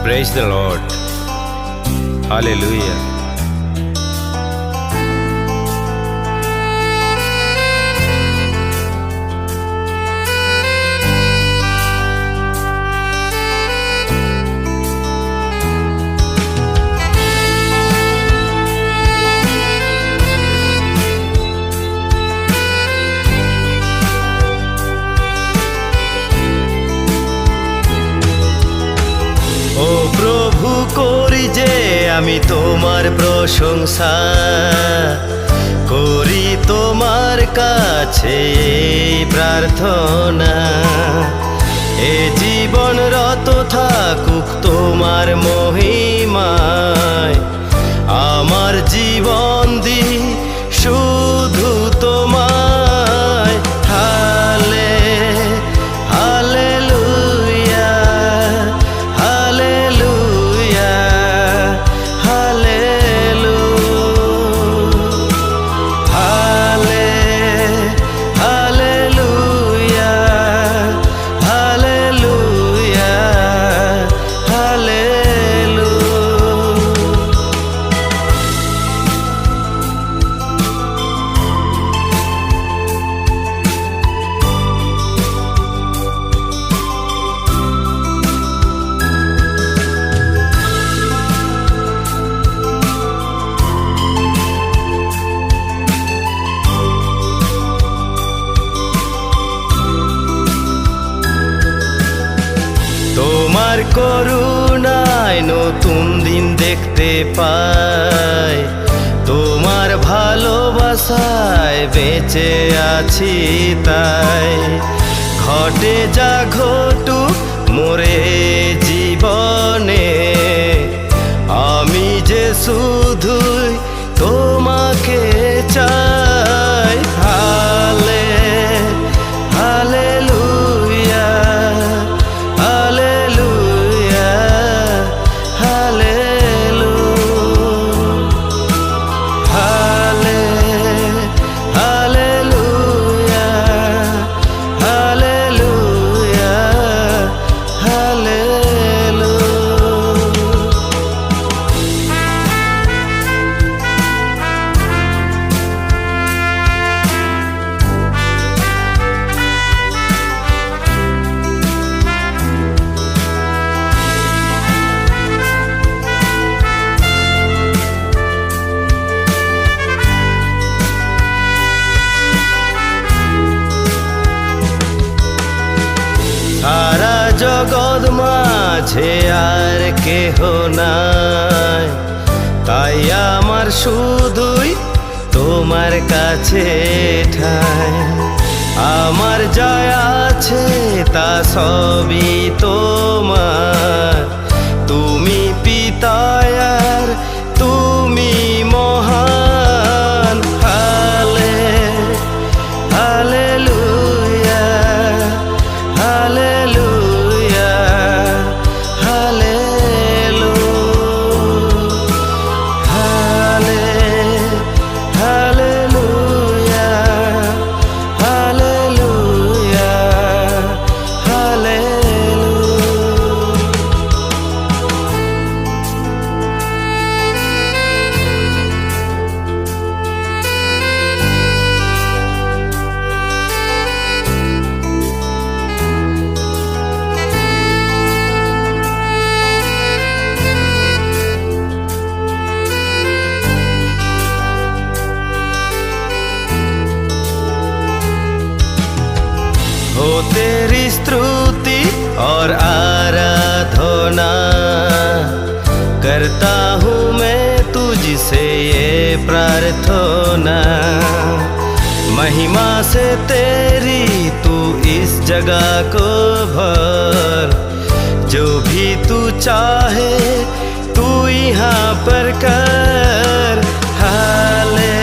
Praise the Lord. Hallelujah. ও প্রভু করি যে আমি তোমার প্রশংসা, করি তোমার কাছে এই প্রার্থনা, এ জীবন রত থাকুক তোমার মহিমায়, আমার জীবন দি শুধু তোমায়। হালে hallelujah, hallelujah, hallelujah, hallelujah, hallelujah, hallelujah. তোমার করুণায় নতুন দিন দেখতে পাই, তোমার ভালোবাসায় বেঁচে আছি তাই। ঘটে যা ঘটুক মোরে জীবনে, আমি যে শুধুই তোমাকে চাই। হালে হালেলুয়া, হালেলুয়া, হালেলুয়া, হালে হালেলুয়া, হালেলুয়া, হালেলুয়া। সারা জগৎ মাঝে আর কেহ নাই, তাই আমার শুধুই তোমার কাছে ঠাই। আমার যা আছে তা সবই তোমার, তুমি পিতা আর তুমি মহান। হালে হালেলুয়া, হালেলুয়া, হালেলুয়া, হালে হালেলুয়া, হালেলুয়া, हो तेरी स्तुति और आराधना करता हूँ मैं तुझसे ये प्रार्थना। महिमा से तेरी तू इस जगह को भर, जो भी तू चाहे तू यहाँ पर कर। हाले